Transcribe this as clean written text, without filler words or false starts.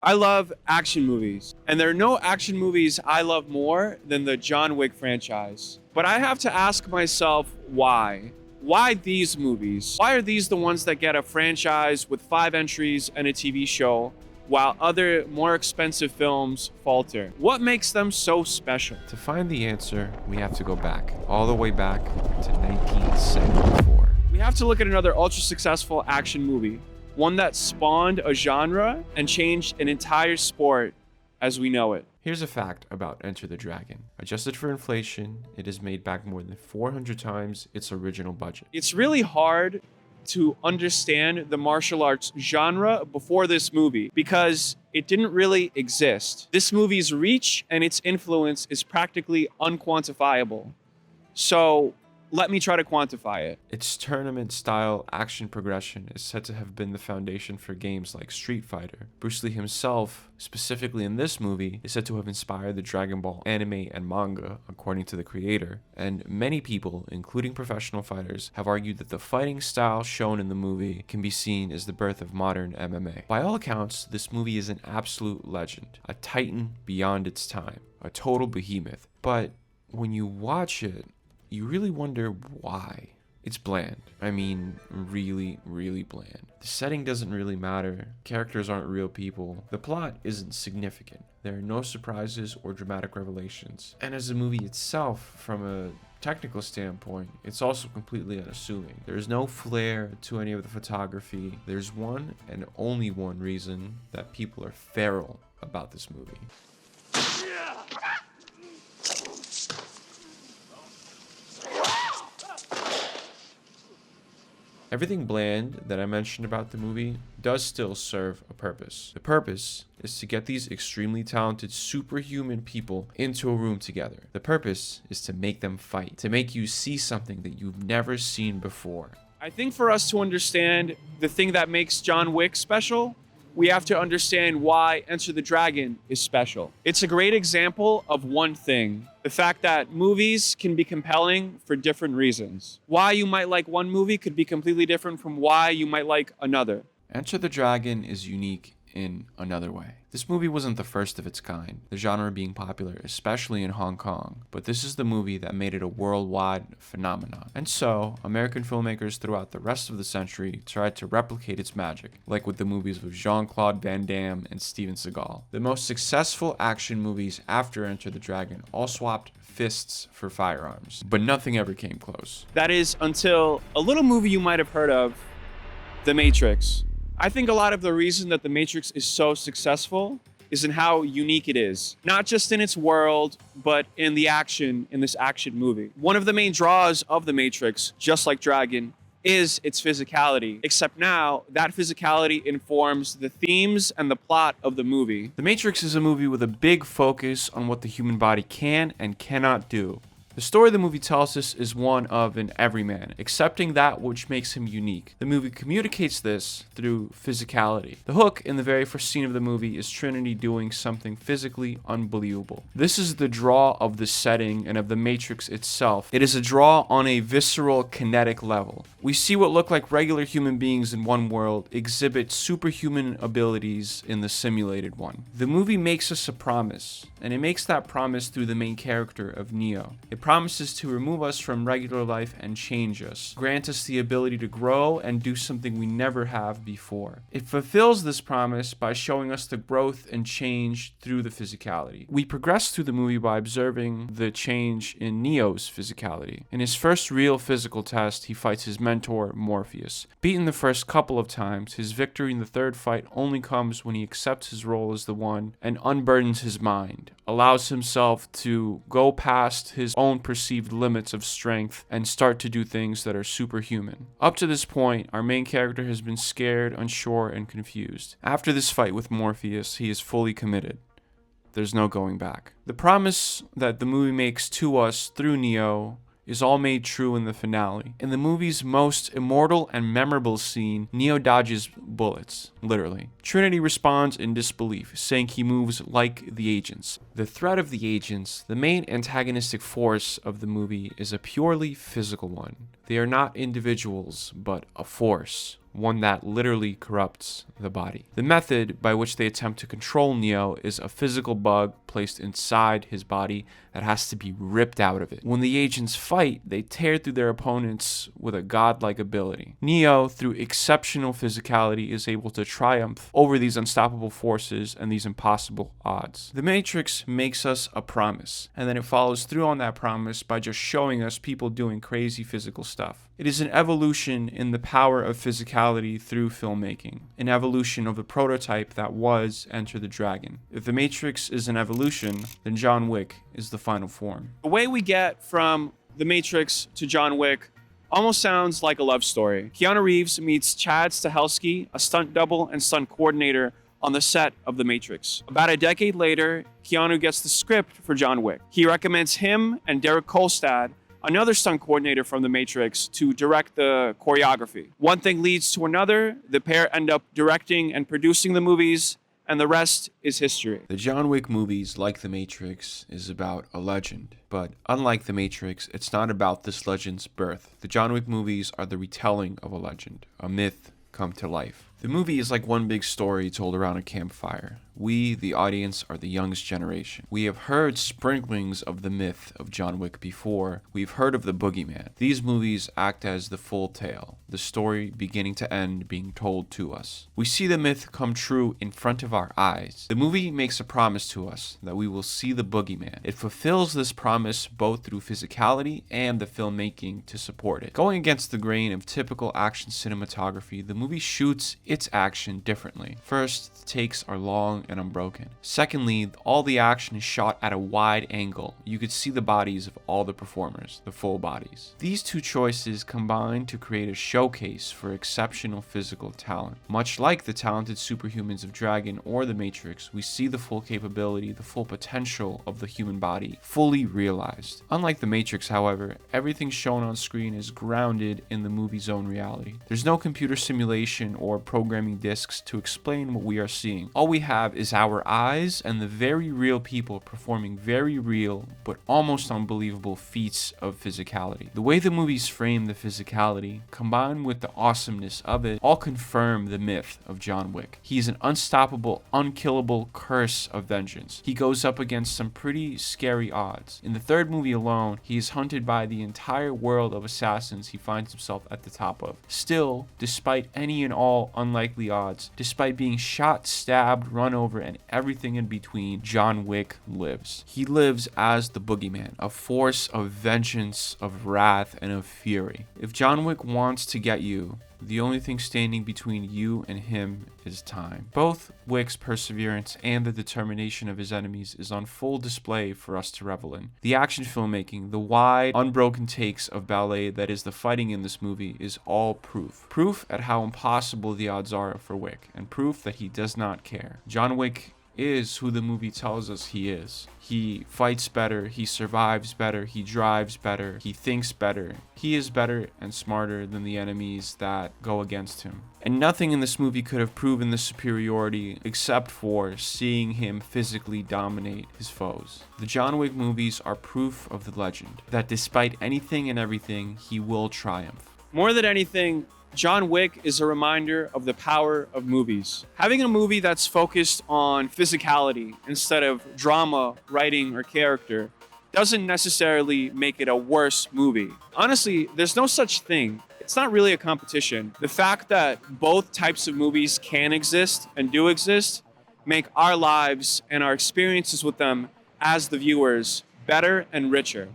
I love action movies, and there are no action movies I love more than the John Wick franchise. But I have to ask myself why? Why these movies? Why are these the ones that get a franchise with 5 entries and a TV show, while other more expensive films falter? What makes them so special? To find the answer, we have to go back, all the way back to 1974. We have to look at another ultra successful action movie, one that spawned a genre and changed an entire sport as we know it. Here's a fact about Enter the Dragon. Adjusted for inflation, it has made back more than 400 times its original budget. It's really hard to understand the martial arts genre before this movie because it didn't really exist. This movie's reach and its influence is practically unquantifiable. So let me try to quantify it. Its tournament-style action progression is said to have been the foundation for games like Street Fighter. Bruce Lee himself, specifically in this movie, is said to have inspired the Dragon Ball anime and manga, according to the creator. And many people, including professional fighters, have argued that the fighting style shown in the movie can be seen as the birth of modern MMA. By all accounts, this movie is an absolute legend, a titan beyond its time, a total behemoth. But when you watch it, you really wonder why. It's bland. I mean, really, really bland. The setting doesn't really matter. Characters aren't real people. The plot isn't significant. There are no surprises or dramatic revelations. And as a movie itself, from a technical standpoint, it's also completely unassuming. There's no flair to any of the photography. There's one and only one reason that people are feral about this movie. Everything bland that I mentioned about the movie does still serve a purpose. The purpose is to get these extremely talented superhuman people into a room together. The purpose is to make them fight, to make you see something that you've never seen before. I think for us to understand the thing that makes John Wick special, we have to understand why Enter the Dragon is special. It's a great example of one thing: the fact that movies can be compelling for different reasons. Why you might like one movie could be completely different from why you might like another. Enter the Dragon is unique in another way. This movie wasn't the first of its kind, the genre being popular, especially in Hong Kong, but this is the movie that made it a worldwide phenomenon. And so, American filmmakers throughout the rest of the century tried to replicate its magic, like with the movies of Jean-Claude Van Damme and Steven Seagal. The most successful action movies after Enter the Dragon all swapped fists for firearms, but nothing ever came close. That is until a little movie you might have heard of, The Matrix. I think a lot of the reason that The Matrix is so successful is in how unique it is. Not just in its world, but in the action in this action movie. One of the main draws of The Matrix, just like Dragon, is its physicality. Except now, that physicality informs the themes and the plot of the movie. The Matrix is a movie with a big focus on what the human body can and cannot do. The story the movie tells us is one of an everyman, accepting that which makes him unique. The movie communicates this through physicality. The hook in the very first scene of the movie is Trinity doing something physically unbelievable. This is the draw of the setting and of the Matrix itself. It is a draw on a visceral, kinetic level. We see what look like regular human beings in one world exhibit superhuman abilities in the simulated one. The movie makes us a promise, and it makes that promise through the main character of Neo. It promises to remove us from regular life and change us, grant us the ability to grow and do something we never have before. It fulfills this promise by showing us the growth and change through the physicality. We progress through the movie by observing the change in Neo's physicality. In his first real physical test, he fights his mentor, Morpheus. Beaten the first couple of times, his victory in the third fight only comes when he accepts his role as the One and unburdens his mind, allows himself to go past his own perceived limits of strength and start to do things that are superhuman. Up to this point, our main character has been scared, unsure, and confused. After this fight with Morpheus, he is fully committed. There's no going back. The promise that the movie makes to us through Neo is all made true in the finale. In the movie's most immortal and memorable scene, Neo dodges bullets, literally. Trinity responds in disbelief, saying he moves like the agents. The threat of the agents, the main antagonistic force of the movie, is a purely physical one. They are not individuals, but a force, one that literally corrupts the body. The method by which they attempt to control Neo is a physical bug placed inside his body that has to be ripped out of it. When the agents fight, they tear through their opponents with a godlike ability. Neo, through exceptional physicality, is able to triumph over these unstoppable forces and these impossible odds. The Matrix makes us a promise, and then it follows through on that promise by just showing us people doing crazy physical stuff. It is an evolution in the power of physicality through filmmaking, an evolution of the prototype that was Enter the Dragon. If The Matrix is an evolution, then John Wick is the final form. The way we get from The Matrix to John Wick almost sounds like a love story. Keanu Reeves meets Chad Stahelski, a stunt double and stunt coordinator on the set of The Matrix. About a decade later, Keanu gets the script for John Wick. He recommends him and Derek Kolstad, another stunt coordinator from The Matrix, to direct the choreography. One thing leads to another. The pair end up directing and producing the movies, and the rest is history. The John Wick movies, like The Matrix, is about a legend. But unlike The Matrix, it's not about this legend's birth. The John Wick movies are the retelling of a legend, a myth come to life. The movie is like one big story told around a campfire. We, the audience, are the youngest generation. We have heard sprinklings of the myth of John Wick before. We've heard of the boogeyman. These movies act as the full tale, the story beginning to end being told to us. We see the myth come true in front of our eyes. The movie makes a promise to us that we will see the boogeyman. It fulfills this promise both through physicality and the filmmaking to support it. Going against the grain of typical action cinematography, the movie shoots its action differently. First, the takes are long and unbroken. Secondly, all the action is shot at a wide angle. You could see the bodies of all the performers, the full bodies. These two choices combine to create a showcase for exceptional physical talent. Much like the talented superhumans of Dragon or The Matrix, we see the full capability, the full potential of the human body fully realized. Unlike The Matrix, however, everything shown on screen is grounded in the movie's own reality. There's no computer simulation or programming discs to explain what we are seeing. All we have is our eyes and the very real people performing very real but almost unbelievable feats of physicality. The way the movies frame the physicality, combined with the awesomeness of it, all confirm the myth of John Wick. He's an unstoppable, unkillable curse of vengeance. He goes up against some pretty scary odds. In the third movie alone, he is hunted by the entire world of assassins he finds himself at the top of. Still, despite any and all unlikely odds, despite being shot, stabbed, run over, and everything in between, John Wick lives. He lives as the boogeyman, a force of vengeance, of wrath, and of fury. If John Wick wants to get you, the only thing standing between you and him is time. Both Wick's perseverance and the determination of his enemies is on full display for us to revel in. The action filmmaking, the wide, unbroken takes of ballet that is the fighting in this movie is all proof. Proof at how impossible the odds are for Wick, and proof that he does not care. John Wick is who the movie tells us he is. He fights better, he survives better, he drives better, he thinks better. He is better and smarter than the enemies that go against him. And nothing in this movie could have proven this superiority except for seeing him physically dominate his foes. The John Wick movies are proof of the legend, that despite anything and everything, he will triumph. More than anything, John Wick is a reminder of the power of movies. Having a movie that's focused on physicality instead of drama, writing, or character doesn't necessarily make it a worse movie. Honestly, there's no such thing. It's not really a competition. The fact that both types of movies can exist and do exist make our lives and our experiences with them as the viewers better and richer.